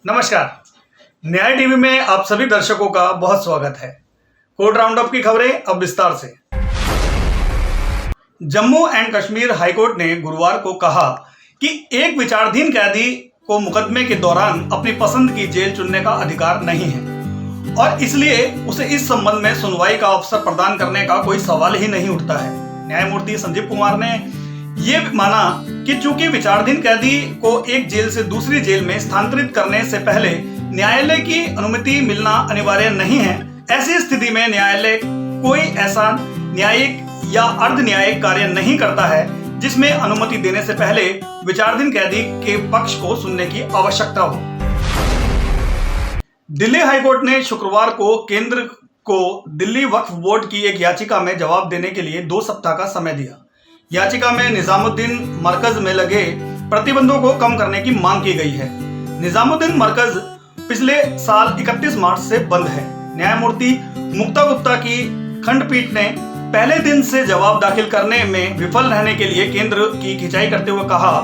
नमस्कार। न्याय टीवी में आप सभी दर्शकों का बहुत स्वागत है। कोर्ट राउंड अप की खबरें अब विस्तार से। जम्मू एंड कश्मीर हाईकोर्ट ने गुरुवार को कहा कि एक विचाराधीन कैदी को मुकदमे के दौरान अपनी पसंद की जेल चुनने का अधिकार नहीं है और इसलिए उसे इस संबंध में सुनवाई का अवसर प्रदान करने का कोई सवाल ही नहीं उठता है। न्यायमूर्ति संजीव कुमार ने ये माना कि चूंकि विचाराधीन कैदी को एक जेल से दूसरी जेल में स्थानांतरित करने से पहले न्यायालय की अनुमति मिलना अनिवार्य नहीं है, ऐसी स्थिति में न्यायालय कोई ऐसा न्यायिक या अर्ध न्यायिक कार्य नहीं करता है जिसमें अनुमति देने से पहले विचाराधीन कैदी के पक्ष को सुनने की आवश्यकता हो। दिल्ली हाईकोर्ट ने शुक्रवार को केंद्र को दिल्ली वक्फ बोर्ड की एक याचिका में जवाब देने के लिए 2 सप्ताह का समय दिया। याचिका में निजामुद्दीन मरकज में लगे प्रतिबंधों को कम करने की मांग की गई है। निजामुद्दीन मरकज पिछले साल 31 मार्च से बंद है। न्यायमूर्ति मुक्ता गुप्ता की खंडपीठ ने पहले दिन से जवाब दाखिल करने में विफल रहने के लिए केंद्र की खिंचाई करते हुए कहा,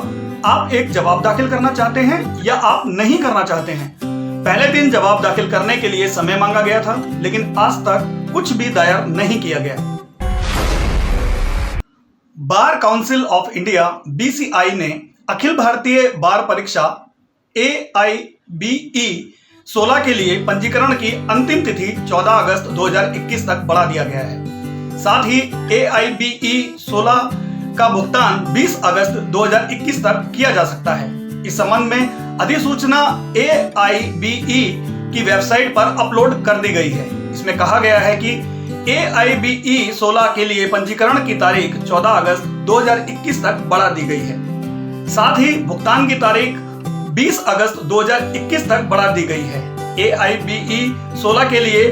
आप एक जवाब दाखिल करना चाहते हैं या आप नहीं करना चाहते हैं। पहले दिन जवाब दाखिल करने के लिए समय मांगा गया था, लेकिन आज तक कुछ भी दायर नहीं किया गया। Bar council of India BCI ने अखिल भारतीय बार परीक्षा AIBE 16 के लिए पंजीकरण की अंतिम तिथि 14 अगस्त 2021 तक बढ़ा दिया गया है। साथ ही AIBE 16 का भुगतान 20 अगस्त 2021 तक किया जा सकता है। इस संबंध में अधिसूचना AIBE की वेबसाइट पर अपलोड कर दी गई है। इसमें कहा गया है कि AIBE 16 के लिए पंजीकरण की तारीख 14 अगस्त 2021 तक बढ़ा दी गई है। साथ ही भुगतान की तारीख 20 अगस्त 2021 तक बढ़ा दी गई है। AIBE 16 के लिए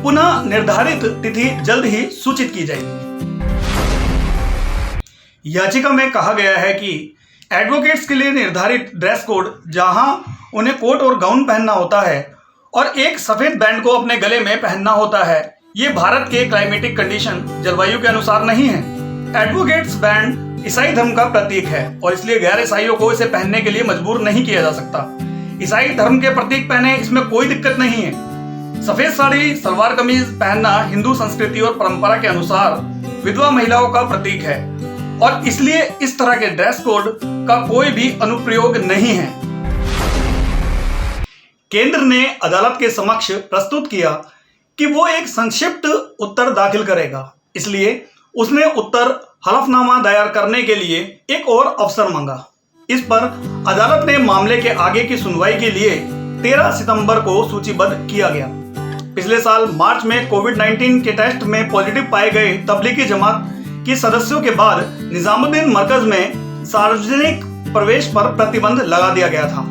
पुनः निर्धारित तिथि जल्द ही सूचित की जाएगी। याचिका में कहा गया है कि एडवोकेट्स के लिए निर्धारित ड्रेस कोड, जहां उन्हें कोट और गाउन पहनना होता है और एक सफेद बैंड को अपने गले में पहनना होता है, ये भारत के क्लाइमेटिक कंडीशन जलवायु के अनुसार नहीं है। एडवोकेट्स बैंड ईसाई धर्म का प्रतीक है और इसलिए गैर ईसाइयों को इसे पहनने के लिए मजबूर नहीं किया जा सकता। ईसाई धर्म के प्रतीक पहने, इसमें कोई दिक्कत नहीं है। सफेद साड़ी सलवार कमीज पहनना हिंदू संस्कृति और परंपरा के अनुसार विधवा महिलाओं का प्रतीक है और इसलिए इस तरह के ड्रेस कोड का कोई भी अनुप्रयोग नहीं है। केंद्र ने अदालत के समक्ष प्रस्तुत किया कि वो एक संक्षिप्त उत्तर दाखिल करेगा, इसलिए उसने उत्तर हलफनामा दायर करने के लिए एक और अवसर मांगा। इस पर अदालत ने मामले के आगे की सुनवाई के लिए 13 सितंबर को सूचीबद्ध किया गया। पिछले साल मार्च में कोविड-19 के टेस्ट में पॉजिटिव पाए गए तबलीगी जमात के सदस्यों के बाद निजामुद्दीन मरकज में सार्वजनिक प्रवेश पर प्रतिबंध लगा दिया गया था।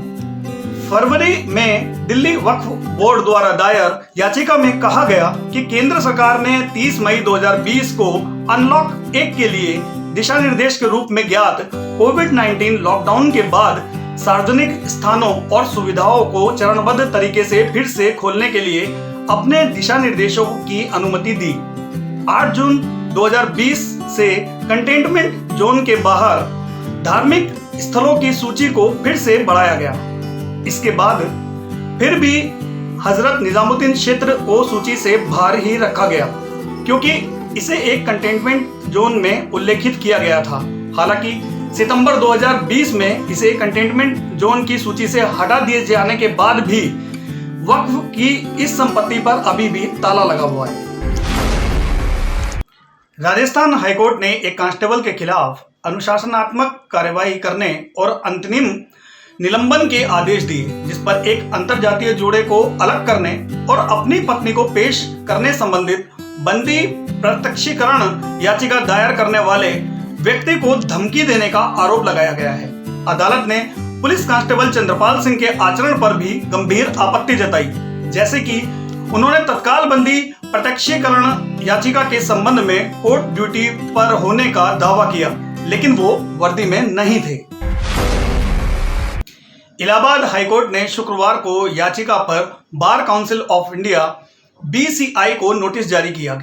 फरवरी में दिल्ली वक्फ बोर्ड द्वारा दायर याचिका में कहा गया कि केंद्र सरकार ने 30 मई 2020 को अनलॉक 1 के लिए दिशा निर्देश के रूप में ज्ञात कोविड-19 लॉकडाउन के बाद सार्वजनिक स्थानों और सुविधाओं को चरणबद्ध तरीके से फिर से खोलने के लिए अपने दिशा निर्देशों की अनुमति दी। 8 जून 2020 से कंटेनमेंट जोन के बाहर धार्मिक स्थलों की सूची को फिर से बढ़ाया गया। इसके बाद फिर भी हजरत निजामुद्दीन क्षेत्र को सूची से बाहर ही रखा गया, क्योंकि इसे एक कंटेनमेंट जोन में उल्लेखित किया गया था। हालांकि सितंबर 2020 में इसे कंटेनमेंट जोन की सूची से हटा दिए जाने के बाद भी वक्फ की इस संपत्ति पर अभी भी ताला लगा हुआ है। राजस्थान हाईकोर्ट ने एक कांस्टेबल के खिलाफ अनुशासनात्मक कार्यवाही करने और अंतरिम निलंबन के आदेश दिए, जिस पर एक अंतरजातीय जोड़े को अलग करने और अपनी पत्नी को पेश करने संबंधित बंदी प्रत्यक्षीकरण याचिका दायर करने वाले व्यक्ति को धमकी देने का आरोप लगाया गया है। अदालत ने पुलिस कांस्टेबल चंद्रपाल सिंह के आचरण पर भी गंभीर आपत्ति जताई, जैसे कि उन्होंने तत्काल बंदी प्रत्यक्षीकरण याचिका के संबंध में कोर्ट ड्यूटी पर होने का दावा किया, लेकिन वो वर्दी में नहीं थे। इलाहाबाद हाईकोर्ट ने शुक्रवार को याचिका पर bar council of India BCI को नोटिस जारी किया।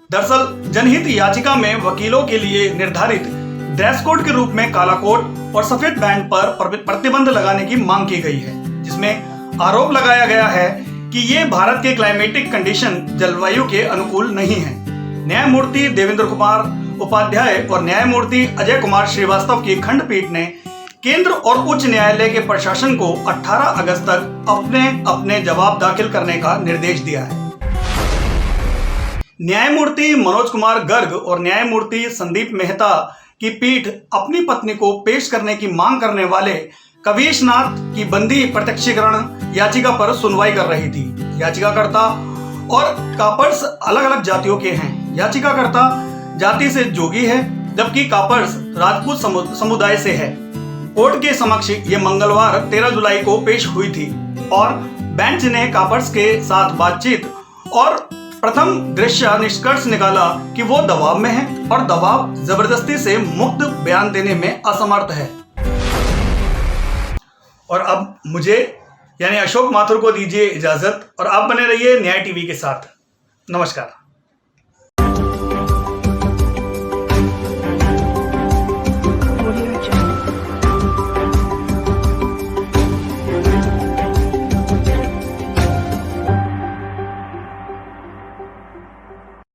दरअसल जनहित याचिका में वकीलों के लिए निर्धारित ड्रेस कोड के रूप में काला कोट और सफेद बैंड पर प्रतिबंध लगाने की मांग की गई है, जिसमें आरोप लगाया गया है कि ये भारत के क्लाइमेटिक कंडीशन जलवायु के अनुकूल नहीं है। न्यायमूर्ति देवेंद्र कुमार उपाध्याय और न्यायमूर्ति अजय कुमार श्रीवास्तव की खंडपीठ ने केंद्र और उच्च न्यायालय के प्रशासन को 18 अगस्त तक अपने अपने जवाब दाखिल करने का निर्देश दिया है। न्यायमूर्ति मनोज कुमार गर्ग और न्यायमूर्ति संदीप मेहता की पीठ अपनी पत्नी को पेश करने की मांग करने वाले कविश नाथ की बंदी प्रत्यक्षीकरण याचिका पर सुनवाई कर रही थी। याचिकाकर्ता और कापर्स अलग अलग जातियों के हैं। याचिकाकर्ता जाति से जोगी है, जबकि कापर्स राजपूत समुदाय से है। कोर्ट के समक्ष ये मंगलवार 13 जुलाई को पेश हुई थी और बेंच ने कापर्स के साथ बातचीत और प्रथम दृश्य निष्कर्ष निकाला कि वो दबाव में है और दबाव जबरदस्ती से मुक्त बयान देने में असमर्थ है। और अब मुझे यानी अशोक माथुर को दीजिए इजाजत और आप बने रहिए न्याय टीवी के साथ। नमस्कार।